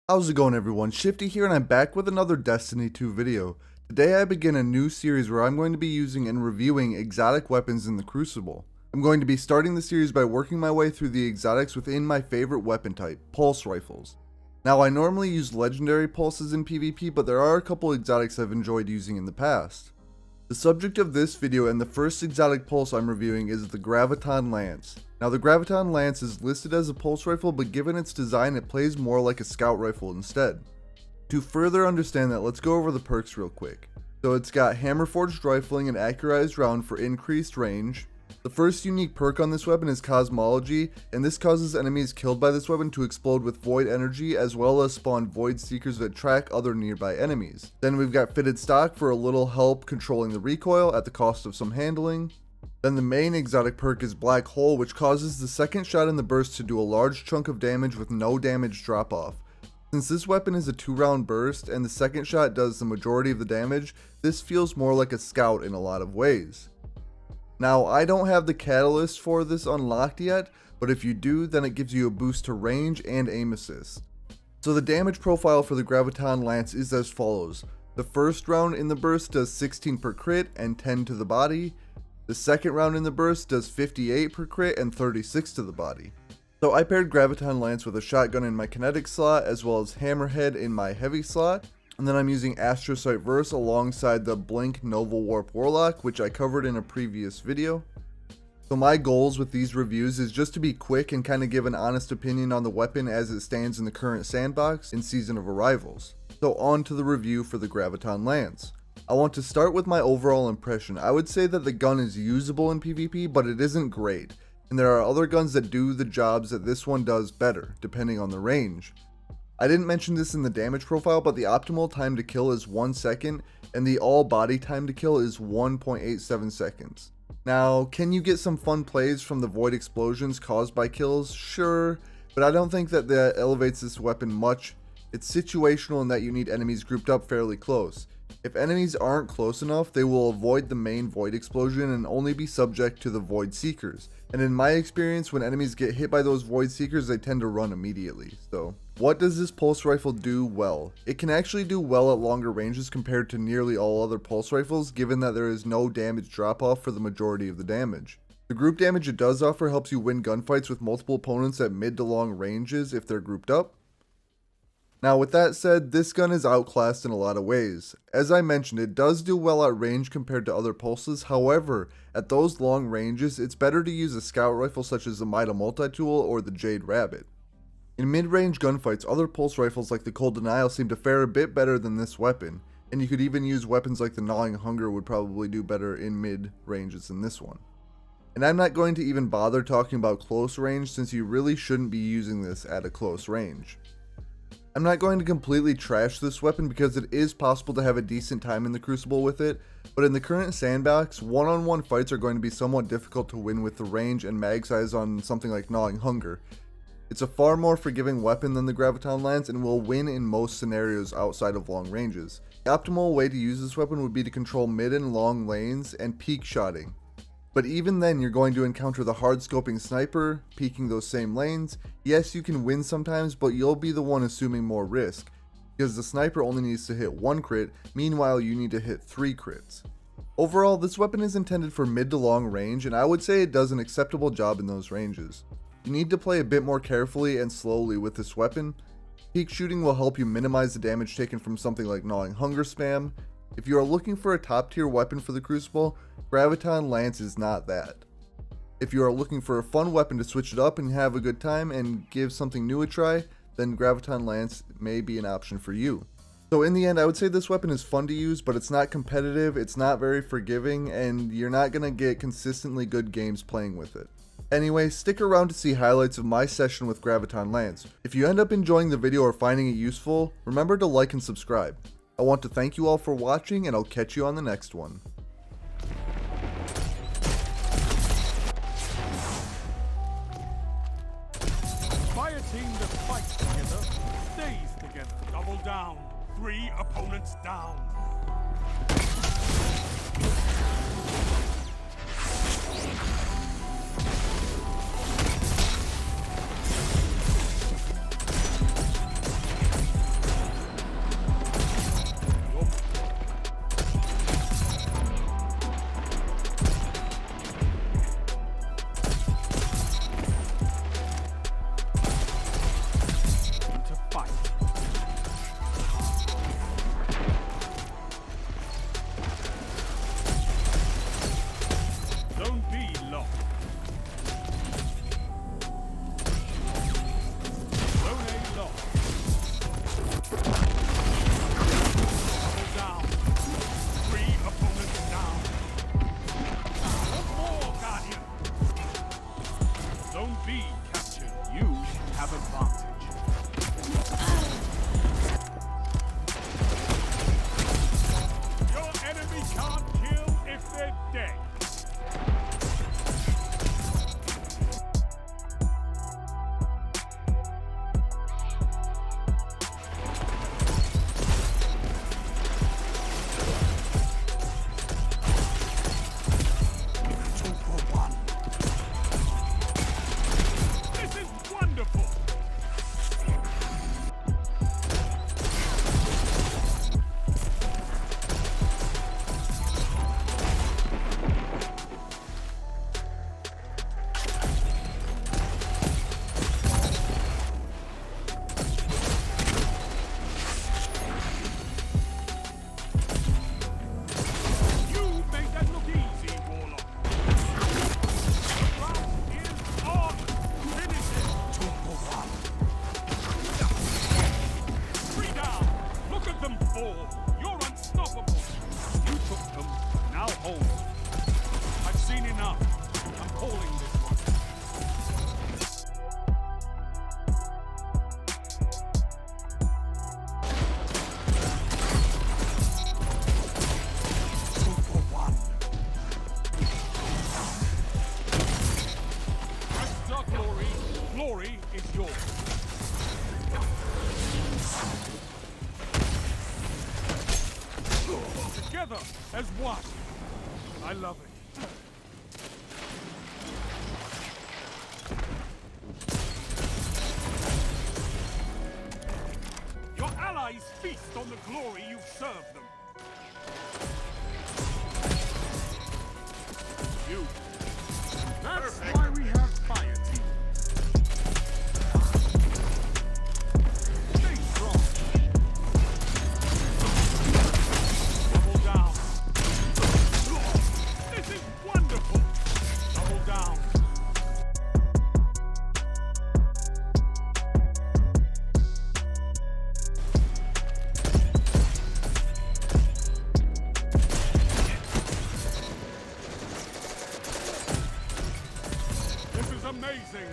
How's it going, everyone? Shifty here, and I'm back with another Destiny 2 video. Today I begin a new series where I'm going to be using and reviewing exotic weapons in the Crucible. I'm going to be starting the series by working my way through the exotics within my favorite weapon type, pulse rifles. Now, I normally use legendary pulses in PvP, but there are a couple exotics I've enjoyed using in the past. The subject of this video and the first exotic pulse I'm reviewing is the Graviton Lance. Now, the Graviton Lance is listed as a pulse rifle, but given its design it plays more like a scout rifle instead. To further understand that, let's go over the perks real quick. So it's got hammer forged rifling and accurized round for increased range. The first unique perk on this weapon is Cosmology, and this causes enemies killed by this weapon to explode with void energy, as well as spawn void seekers that track other nearby enemies. Then we've got Fitted Stock for a little help controlling the recoil at the cost of some handling. Then the main exotic perk is Black Hole, which causes the second shot in the burst to do a large chunk of damage with no damage drop off. Since this weapon is a 2-round burst and the second shot does the majority of the damage, this feels more like a scout in a lot of ways. Now, I don't have the catalyst for this unlocked yet, but if you do, then it gives you a boost to range and aim assist. So the damage profile for the Graviton Lance is as follows. The first round in the burst does 16 per crit and 10 to the body. The second round in the burst does 58 per crit and 36 to the body. So I paired Graviton Lance with a shotgun in my kinetic slot as well as Hammerhead in my heavy slot. And then I'm using Astrocyte Verse alongside the Blink Nova Warp Warlock, which I covered in a previous video. So my goals with these reviews is just to be quick and kind of give an honest opinion on the weapon as it stands in the current sandbox in Season of Arrivals. So on to the review for the Graviton Lance. I want to start with my overall impression. I would say that the gun is usable in PvP, but it isn't great. And there are other guns that do the jobs that this one does better, depending on the range. I didn't mention this in the damage profile, but the optimal time to kill is 1 second, and the all body time to kill is 1.87 seconds. Now, can you get some fun plays from the void explosions caused by kills? Sure, but I don't think that elevates this weapon much. It's situational in that you need enemies grouped up fairly close. If enemies aren't close enough, they will avoid the main void explosion and only be subject to the void seekers. And in my experience, when enemies get hit by those void seekers, they tend to run immediately. So, what does this pulse rifle do well? It can actually do well at longer ranges compared to nearly all other pulse rifles, given that there is no damage drop off for the majority of the damage. The group damage it does offer helps you win gunfights with multiple opponents at mid to long ranges if they're grouped up. Now, with that said, this gun is outclassed in a lot of ways. As I mentioned, it does do well at range compared to other pulses. However, at those long ranges, it's better to use a scout rifle such as the Mida Multitool or the Jade Rabbit. In mid-range gunfights, other pulse rifles like the Cold Denial seem to fare a bit better than this weapon, and you could even use weapons like the Gnawing Hunger would probably do better in mid-ranges than this one. And I'm not going to even bother talking about close range since you really shouldn't be using this at a close range. I'm not going to completely trash this weapon because it is possible to have a decent time in the Crucible with it, but in the current sandbox, one-on-one fights are going to be somewhat difficult to win with the range and mag size on something like Gnawing Hunger. It's a far more forgiving weapon than the Graviton Lance and will win in most scenarios outside of long ranges. The optimal way to use this weapon would be to control mid and long lanes and peek shotting. But even then, you're going to encounter the hard scoping sniper, peeking those same lanes. Yes, you can win sometimes, but you'll be the one assuming more risk, because the sniper only needs to hit 1 crit, meanwhile you need to hit 3 crits. Overall, this weapon is intended for mid to long range, and I would say it does an acceptable job in those ranges. You need to play a bit more carefully and slowly with this weapon. Peek shooting will help you minimize the damage taken from something like Gnawing Hunger spam. If you are looking for a top tier weapon for the Crucible, Graviton Lance is not that. If you are looking for a fun weapon to switch it up and have a good time and give something new a try, then Graviton Lance may be an option for you. So in the end, I would say this weapon is fun to use, but it's not competitive, it's not very forgiving, and you're not going to get consistently good games playing with it. Anyway, stick around to see highlights of my session with Graviton Lance. If you end up enjoying the video or finding it useful, remember to like and subscribe. I want to thank you all for watching, and I'll catch you on the next one. Fire team that fights together, stays together. Double down. 3 opponents down. Zone B captured. You have advantage. Your enemy can't kill if they're dead. This is wonderful. You made that look easy, Warlock. The round is on. Finish it. 2 for 1. 3 down. Look at them fall. You're unstoppable. You took them. Now hold them. I've seen enough. I'm calling this one. Rest our glory. Glory is yours. Together as one. I love it. Your allies feast on the glory you've served them. You. That's why we have fire teams. Stay strong. Double down. This is wonderful. Double down. This is amazing.